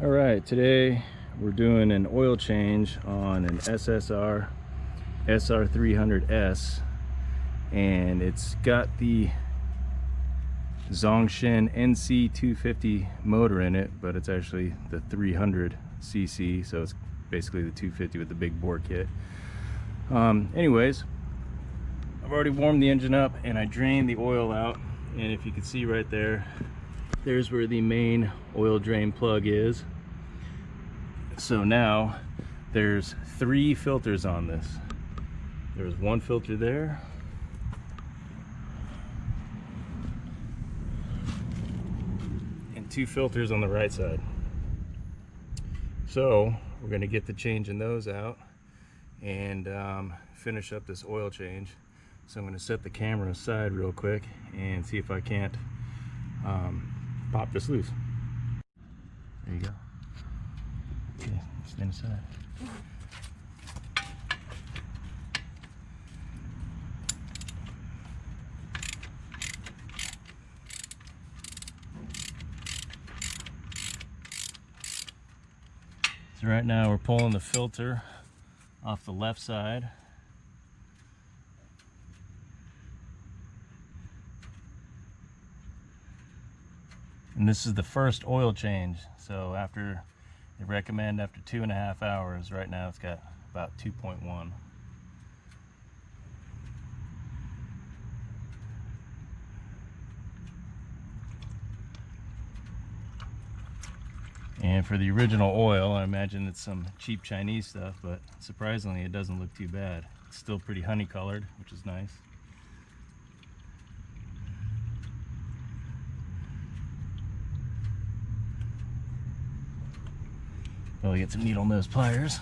All right, today we're doing an oil change on an SSR SR300S, and it's got the Zongshen NC250 motor in it, but it's actually the 300cc, so it's basically the 250 with the big bore kit. Anyways, I've already warmed the engine up and I drained the oil out, and if you can see right there, there's where the main oil drain plug is. So now there's 3 filters on this. There's one filter there, and 2 filters on the right side. So we're going to get the changing those out and finish up this oil change. So I'm going to set the camera aside real quick and see if I can't pop this loose. There you go. Okay, stand aside. So right now we're pulling the filter off the left side. And this is the first oil change, so they recommend after 2.5 hours. Right now it's got about 2.1. And for the original oil, I imagine it's some cheap Chinese stuff, but surprisingly it doesn't look too bad. It's still pretty honey colored, which is nice. Probably get some needle nose pliers.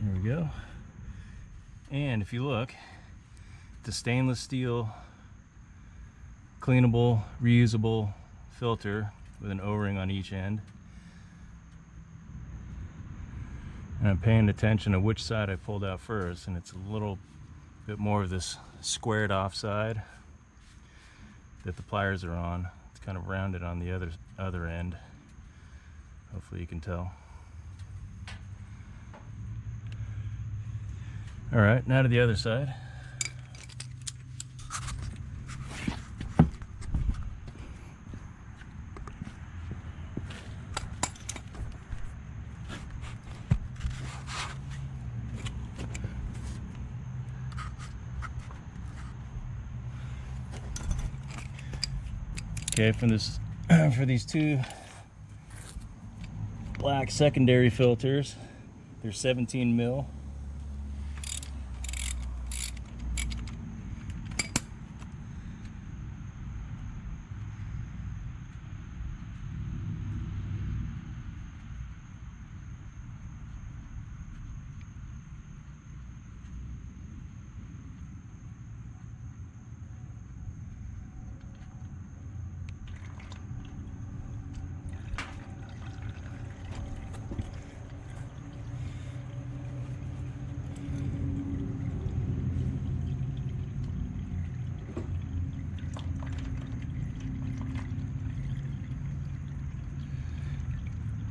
There we go. And if you look, it's a stainless steel, cleanable, reusable filter with an O-ring on each end. And I'm paying attention to which side I pulled out first, and it's a little bit more of this squared off side that the pliers are on. It's kind of rounded on the other end. Hopefully you can tell. All right, now to the other side. Okay, for these 2 black secondary filters, they're 17 mil.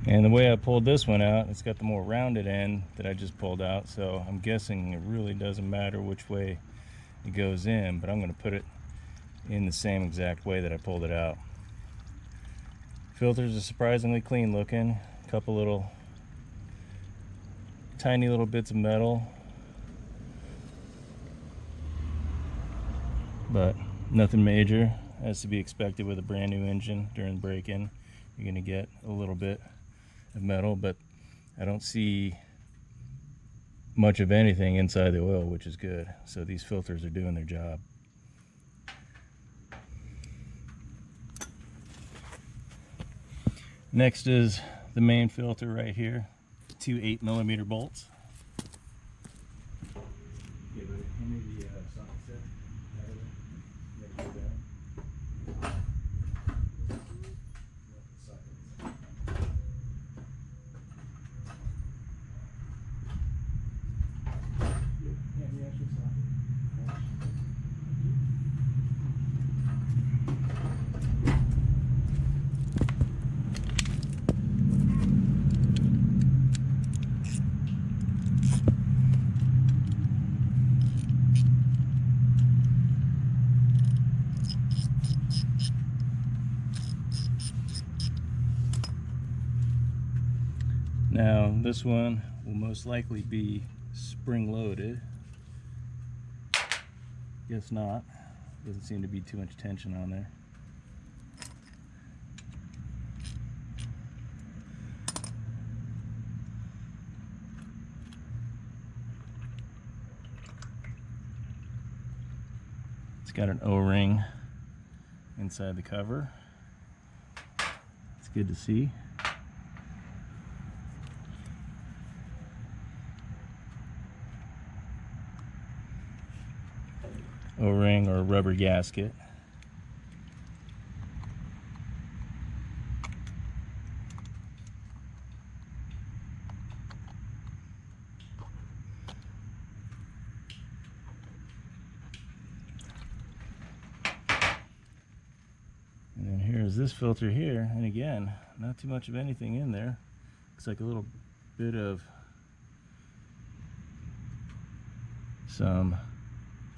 And the way I pulled this one out, it's got the more rounded end that I just pulled out, so I'm guessing it really doesn't matter which way it goes in, but I'm going to put it in the same exact way that I pulled it out. Filters are surprisingly clean looking. A couple little tiny little bits of metal, but nothing major, as to be expected with a brand new engine. During break-in, you're going to get a little bit of metal, but I don't see much of anything inside the oil, which is good. So these filters are doing their job. Next is the main filter right here, 2 8mm bolts. Now this one will most likely be spring loaded. Guess not. Doesn't seem to be too much tension on there. It's got an O-ring inside the cover. It's good to see. O-ring or rubber gasket. And then here's this filter here, and again, not too much of anything in there. Looks like a little bit of some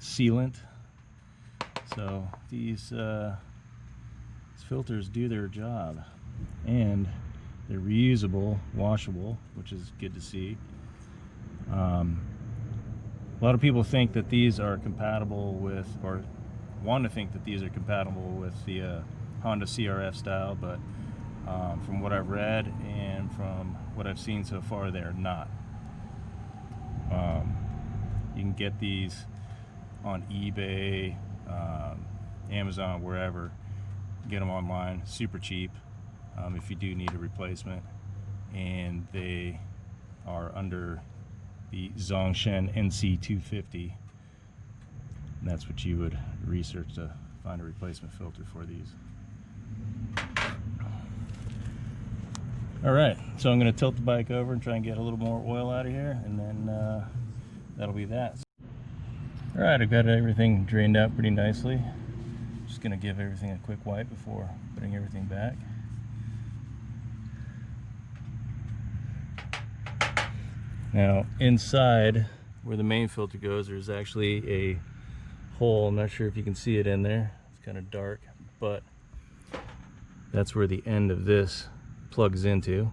sealant. So these filters do their job, and they're reusable, washable, which is good to see. A lot of people think that these are compatible with, or want to think that these are compatible with the Honda CRF style, but from what I've read and from what I've seen so far, they're not. You can get these on eBay, Amazon, wherever. Get them online, super cheap, if you do need a replacement, and they are under the Zongshen NC250. And that's what you would research to find a replacement filter for these. Alright, so I'm going to tilt the bike over and try and get a little more oil out of here, and then that'll be that. Alright, I've got everything drained out pretty nicely. Just going to give everything a quick wipe before putting everything back. Now, inside where the main filter goes, there's actually a hole. I'm not sure if you can see it in there. It's kind of dark, but that's where the end of this plugs into.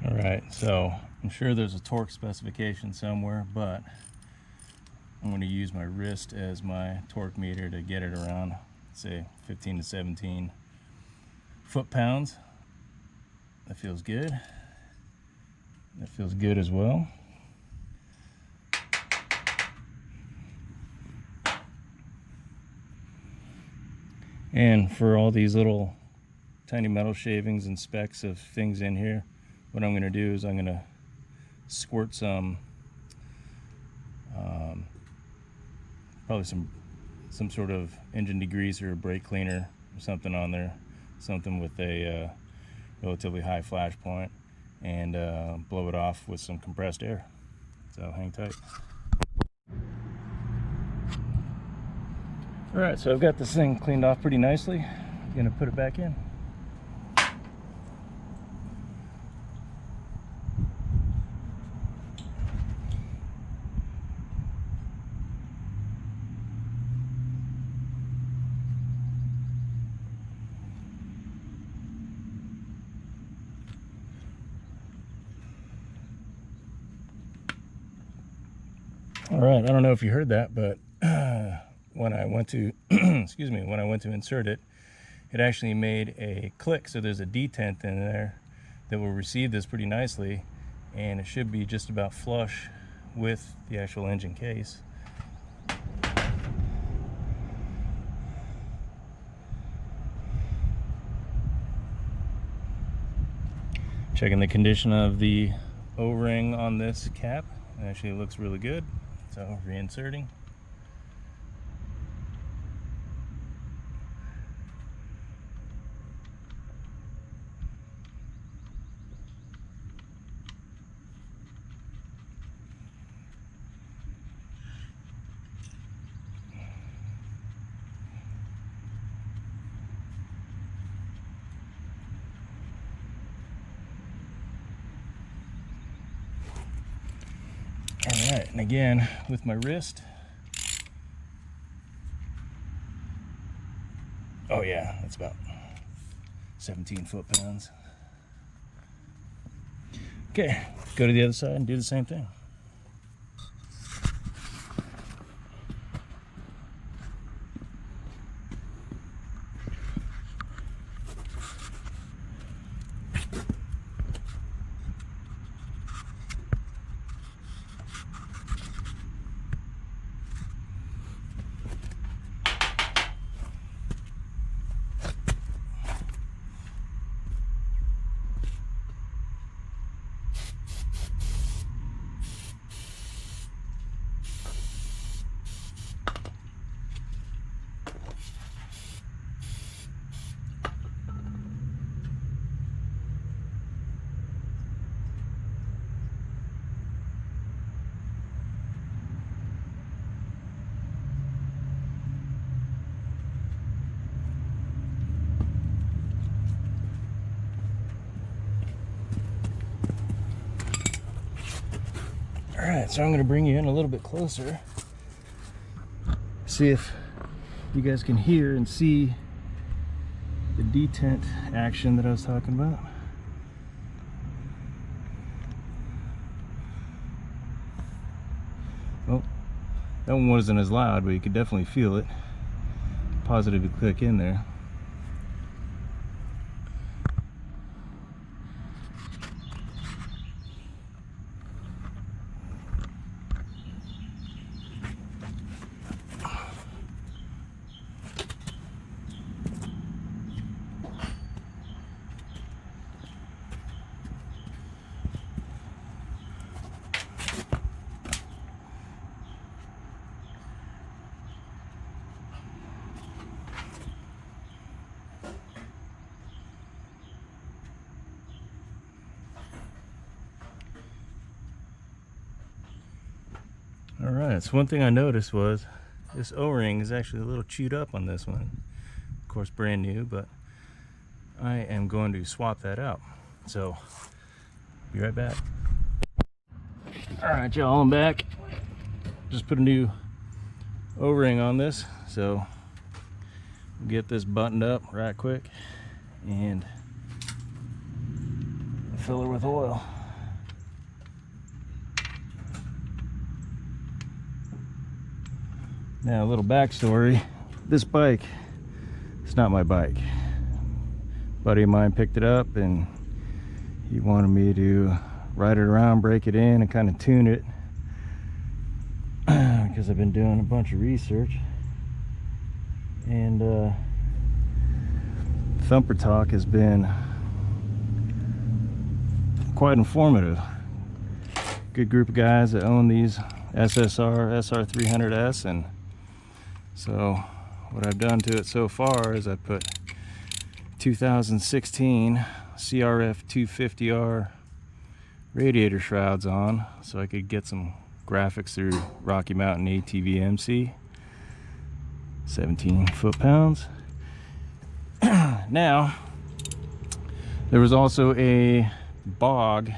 Alright, so I'm sure there's a torque specification somewhere, but I'm going to use my wrist as my torque meter to get it around, say, 15 to 17 foot-pounds. That feels good. That feels good as well. And for all these little tiny metal shavings and specks of things in here, what I'm going to do is I'm going to squirt some, probably some sort of engine degreaser or brake cleaner or something on there, something with a relatively high flash point and blow it off with some compressed air. So hang tight. Alright, so I've got this thing cleaned off pretty nicely. I'm gonna put it back in. All right, I don't know if you heard that, but when I went to, excuse me, when I went to insert it, it actually made a click. So there's a detent in there that will receive this pretty nicely, and it should be just about flush with the actual engine case. Checking the condition of the O-ring on this cap. It actually looks really good. So reinserting. All right, and again with my wrist. Oh yeah, that's about 17 foot-pounds. Okay, go to the other side and do the same thing. Alright, so I'm going to bring you in a little bit closer. See if you guys can hear and see the detent action that I was talking about. Well, that one wasn't as loud, but you could definitely feel it. Positively click in there. Alright, so one thing I noticed was this O-ring is actually a little chewed up on this one. Of course, brand new, but I am going to swap that out. So, be right back. Alright, y'all, I'm back. Just put a new O-ring on this, so we'll get this buttoned up right quick and fill her with oil. Now, a little backstory. This bike, it's not my bike. A buddy of mine picked it up and he wanted me to ride it around, break it in, and kind of tune it because I've been doing a bunch of research. And Thumper Talk has been quite informative. Good group of guys that own these SSR, SR300S, and so what I've done to it so far is I put 2016 CRF 250R radiator shrouds on so I could get some graphics through Rocky Mountain ATV MC. 17 foot-pounds. Now, there was also a bog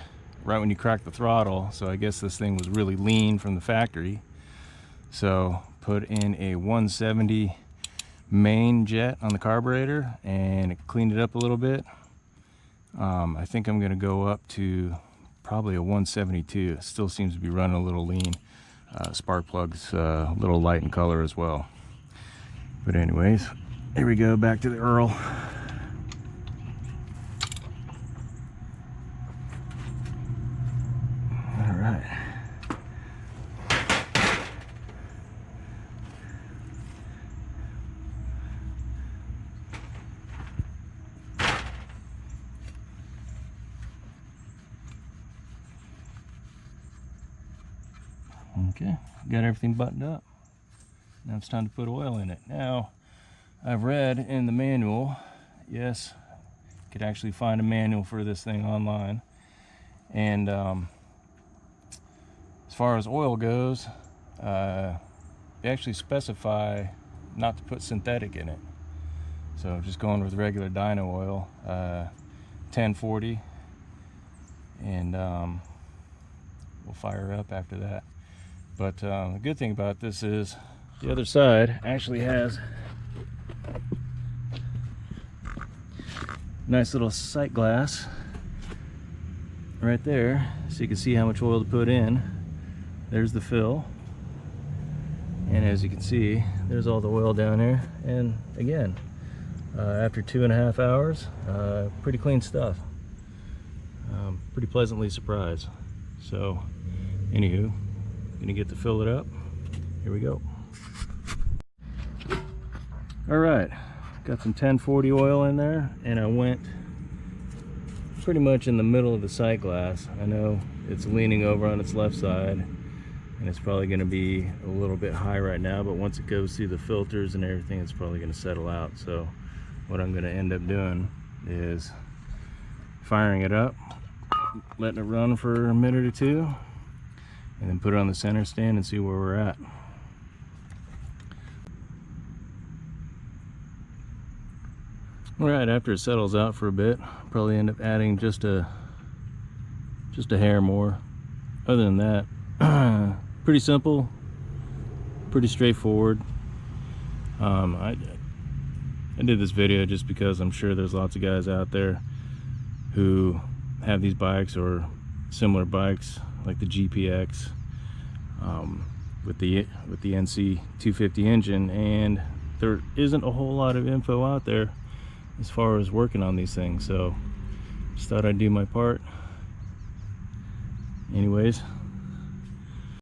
right when you crack the throttle, so I guess this thing was really lean from the factory. So put in a 170 main jet on the carburetor and it cleaned it up a little bit. I think I'm going to go up to probably a 172. It still seems to be running a little lean. Spark plug's a little light in color as well. But anyways, here we go, back to the Earl. All right. Okay, got everything buttoned up. Now it's time to put oil in it. Now, I've read in the manual, yes, you could actually find a manual for this thing online. And as far as oil goes, they actually specify not to put synthetic in it. So just going with regular dyno oil, 1040, and we'll fire up after that. But the good thing about this is the other side actually has nice little sight glass right there, so you can see how much oil to put in. There's the fill, and as you can see, there's all the oil down there. And again, after 2.5 hours, pretty clean stuff. Pretty pleasantly surprised. So anywho, gonna get to fill it up. Here we go. All right, got some 1040 oil in there, and I went pretty much in the middle of the sight glass. I know it's leaning over on its left side, and it's probably going to be a little bit high right now, but once it goes through the filters and everything, it's probably going to settle out. So what I'm going to end up doing is firing it up, letting it run for a minute or two, and then put it on the center stand and see where we're at. Alright, after it settles out for a bit, I'll probably end up adding just a hair more. Other than that, pretty simple, pretty straightforward. I did this video just because I'm sure there's lots of guys out there who have these bikes or similar bikes like the GPX with the NC250 engine, and there isn't a whole lot of info out there as far as working on these things. So just thought I'd do my part. Anyways,